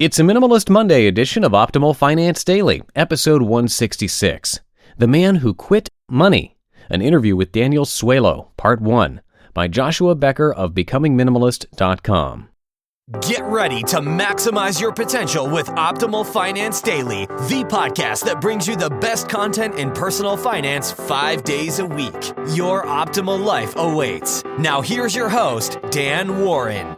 It's a Minimalist Monday edition of Optimal Finance Daily, episode 166. The Man Who Quit Money, an interview with Daniel Suelo, part 1, by Joshua Becker of BecomingMinimalist.com. Get ready to maximize your potential with Optimal Finance Daily, the podcast that brings you the best content in personal finance 5 days a week. Your optimal life awaits. Now here's your host, Dan Warren.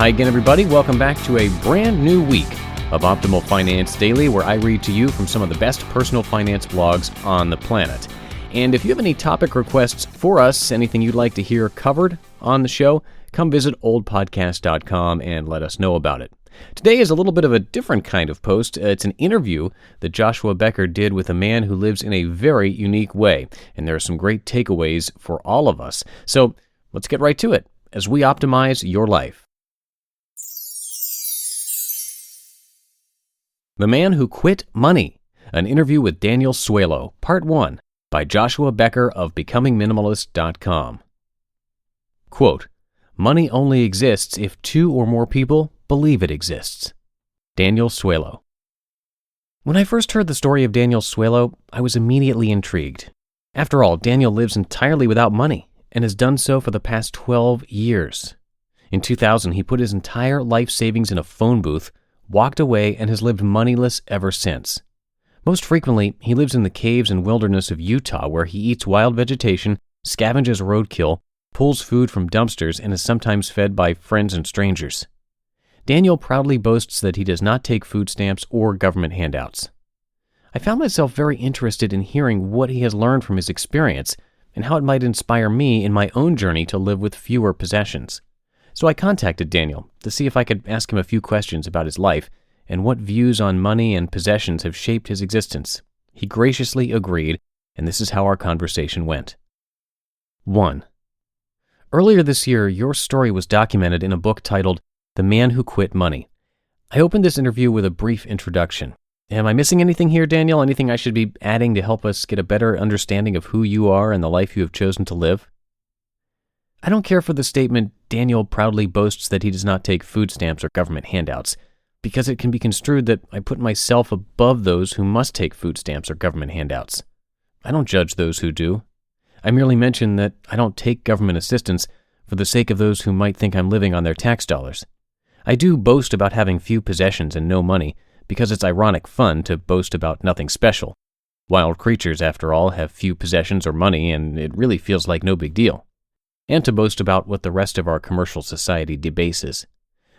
Hi again, everybody. Welcome back to a brand new week of Optimal Finance Daily, where I read to you from some of the best personal finance blogs on the planet. And if you have any topic requests for us, anything you'd like to hear covered on the show, come visit oldpodcast.com and let us know about it. Today is a little bit of a different kind of post. It's an interview that Joshua Becker did with a man who lives in a very unique way, and there are some great takeaways for all of us. So let's get right to it as we optimize your life. The Man Who Quit Money, an interview with Daniel Suelo, part 1, by Joshua Becker of BecomingMinimalist.com. Quote, "Money only exists if two or more people believe it exists." Daniel Suelo. When I first heard the story of Daniel Suelo, I was immediately intrigued. After all, Daniel lives entirely without money and has done so for the past 12 years. In 2000, he put his entire life savings in a phone booth, walked away, and has lived moneyless ever since. Most frequently, he lives in the caves and wilderness of Utah, where he eats wild vegetation, scavenges roadkill, pulls food from dumpsters, and is sometimes fed by friends and strangers. Daniel proudly boasts that he does not take food stamps or government handouts. I found myself very interested in hearing what he has learned from his experience and how it might inspire me in my own journey to live with fewer possessions. So I contacted Daniel to see if I could ask him a few questions about his life and what views on money and possessions have shaped his existence. He graciously agreed, and this is how our conversation went. 1. Earlier this year, your story was documented in a book titled The Man Who Quit Money. I opened this interview with a brief introduction. Am I missing anything here, Daniel? Anything I should be adding to help us get a better understanding of who you are and the life you have chosen to live? I don't care for the statement, "Daniel proudly boasts that he does not take food stamps or government handouts," because it can be construed that I put myself above those who must take food stamps or government handouts. I don't judge those who do. I merely mention that I don't take government assistance for the sake of those who might think I'm living on their tax dollars. I do boast about having few possessions and no money because it's ironic fun to boast about nothing special. Wild creatures, after all, have few possessions or money, and it really feels like no big deal. And to boast about what the rest of our commercial society debases.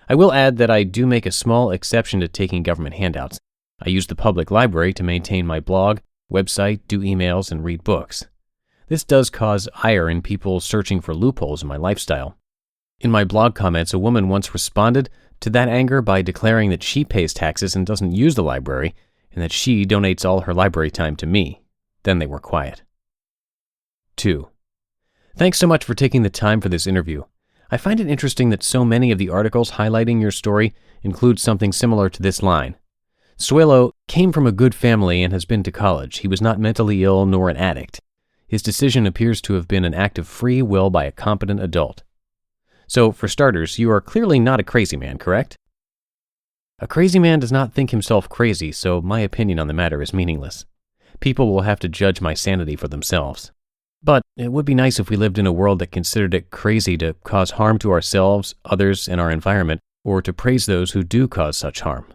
I will add that I do make a small exception to taking government handouts. I use the public library to maintain my blog, website, do emails, and read books. This does cause ire in people searching for loopholes in my lifestyle. In my blog comments, a woman once responded to that anger by declaring that she pays taxes and doesn't use the library, and that she donates all her library time to me. Then they were quiet. 2. Thanks so much for taking the time for this interview. I find it interesting that so many of the articles highlighting your story include something similar to this line. Suelo came from a good family and has been to college. He was not mentally ill nor an addict. His decision appears to have been an act of free will by a competent adult. So, for starters, you are clearly not a crazy man, correct? A crazy man does not think himself crazy, so my opinion on the matter is meaningless. People will have to judge my sanity for themselves. But it would be nice if we lived in a world that considered it crazy to cause harm to ourselves, others, and our environment, or to praise those who do cause such harm.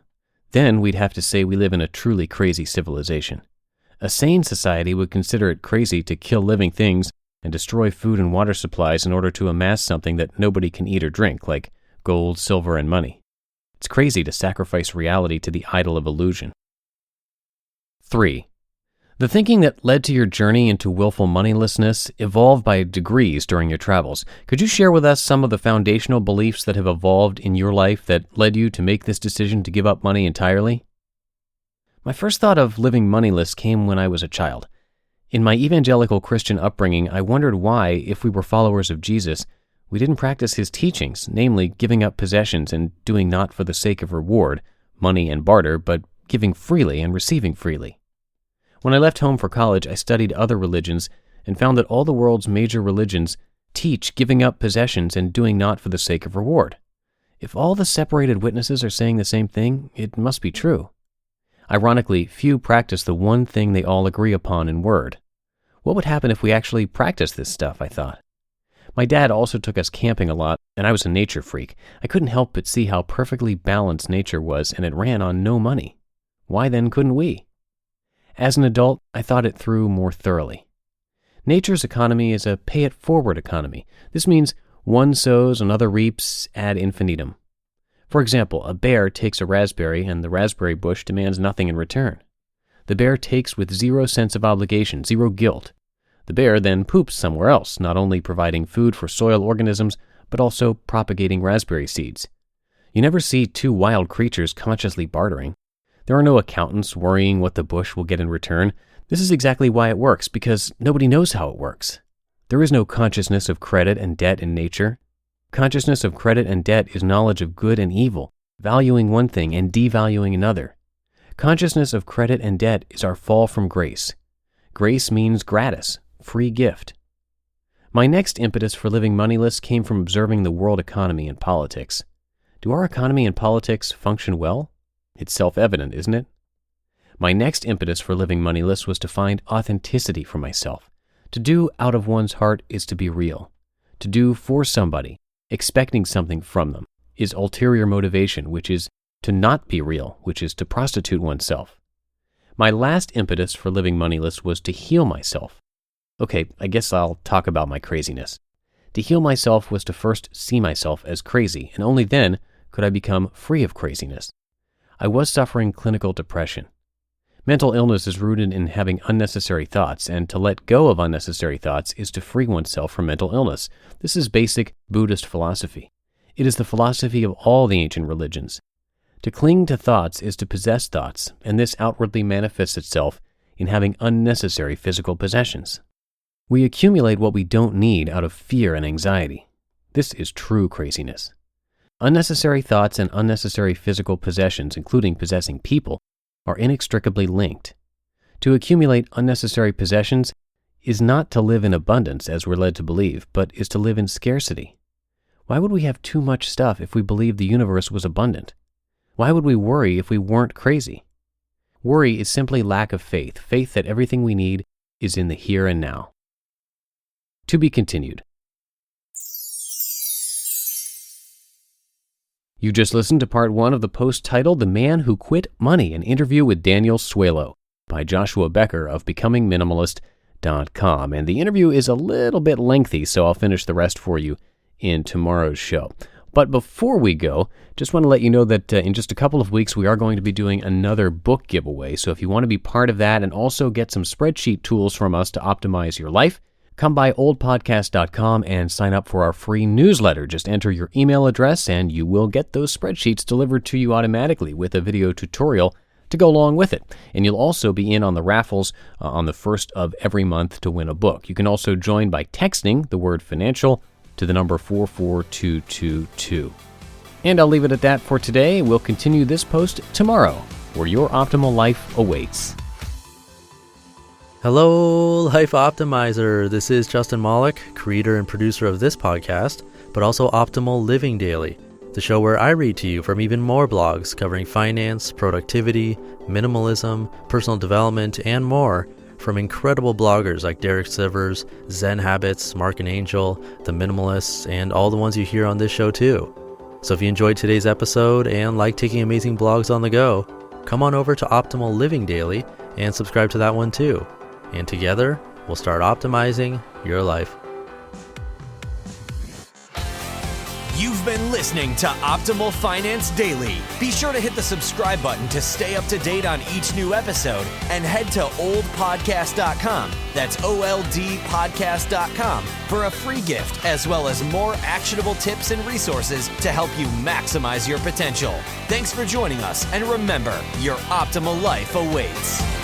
Then we'd have to say we live in a truly crazy civilization. A sane society would consider it crazy to kill living things and destroy food and water supplies in order to amass something that nobody can eat or drink, like gold, silver, and money. It's crazy to sacrifice reality to the idol of illusion. 3. The thinking that led to your journey into willful moneylessness evolved by degrees during your travels. Could you share with us some of the foundational beliefs that have evolved in your life that led you to make this decision to give up money entirely? My first thought of living moneyless came when I was a child. In my evangelical Christian upbringing, I wondered why, if we were followers of Jesus, we didn't practice his teachings, namely giving up possessions and doing not for the sake of reward, money and barter, but giving freely and receiving freely. When I left home for college, I studied other religions and found that all the world's major religions teach giving up possessions and doing naught for the sake of reward. If all the separated witnesses are saying the same thing, it must be true. Ironically, few practice the one thing they all agree upon in word. What would happen if we actually practiced this stuff, I thought. My dad also took us camping a lot, and I was a nature freak. I couldn't help but see how perfectly balanced nature was, and it ran on no money. Why then couldn't we? As an adult, I thought it through more thoroughly. Nature's economy is a pay-it-forward economy. This means one sows, another reaps, ad infinitum. For example, a bear takes a raspberry, and the raspberry bush demands nothing in return. The bear takes with zero sense of obligation, zero guilt. The bear then poops somewhere else, not only providing food for soil organisms, but also propagating raspberry seeds. You never see two wild creatures consciously bartering. There are no accountants worrying what the bush will get in return. This is exactly why it works, because nobody knows how it works. There is no consciousness of credit and debt in nature. Consciousness of credit and debt is knowledge of good and evil, valuing one thing and devaluing another. Consciousness of credit and debt is our fall from grace. Grace means gratis, free gift. My next impetus for living moneyless came from observing the world economy and politics. Do our economy and politics function well? It's self-evident, isn't it? My next impetus for living moneyless was to find authenticity for myself. To do out of one's heart is to be real. To do for somebody, expecting something from them, is ulterior motivation, which is to not be real, which is to prostitute oneself. My last impetus for living moneyless was to heal myself. Okay, I guess I'll talk about my craziness. To heal myself was to first see myself as crazy, and only then could I become free of craziness. I was suffering clinical depression. Mental illness is rooted in having unnecessary thoughts, and to let go of unnecessary thoughts is to free oneself from mental illness. This is basic Buddhist philosophy. It is the philosophy of all the ancient religions. To cling to thoughts is to possess thoughts, and this outwardly manifests itself in having unnecessary physical possessions. We accumulate what we don't need out of fear and anxiety. This is true craziness. Unnecessary thoughts and unnecessary physical possessions, including possessing people, are inextricably linked. To accumulate unnecessary possessions is not to live in abundance, as we're led to believe, but is to live in scarcity. Why would we have too much stuff if we believed the universe was abundant? Why would we worry if we weren't crazy? Worry is simply lack of faith, faith that everything we need is in the here and now. To be continued. You just listened to part 1 of the post titled The Man Who Quit Money, an interview with Daniel Suelo by Joshua Becker of BecomingMinimalist.com. And the interview is a little bit lengthy, so I'll finish the rest for you in tomorrow's show. But before we go, just want to let you know that in just a couple of weeks, we are going to be doing another book giveaway. So if you want to be part of that and also get some spreadsheet tools from us to optimize your life, come by oldpodcast.com and sign up for our free newsletter. Just enter your email address and you will get those spreadsheets delivered to you automatically with a video tutorial to go along with it. And you'll also be in on the raffles on the first of every month to win a book. You can also join by texting the word financial to the number 44222. And I'll leave it at that for today. We'll continue this post tomorrow, where your optimal life awaits. Hello, Life Optimizer. This is Justin Malik, creator and producer of this podcast, but also Optimal Living Daily, the show where I read to you from even more blogs covering finance, productivity, minimalism, personal development, and more from incredible bloggers like Derek Sivers, Zen Habits, Mark and Angel, The Minimalists, and all the ones you hear on this show too. So if you enjoyed today's episode and like taking amazing blogs on the go, come on over to Optimal Living Daily and subscribe to that one too. And together, we'll start optimizing your life. You've been listening to Optimal Finance Daily. Be sure to hit the subscribe button to stay up to date on each new episode and head to oldpodcast.com. That's OLDpodcast.com for a free gift as well as more actionable tips and resources to help you maximize your potential. Thanks for joining us, and remember, your optimal life awaits.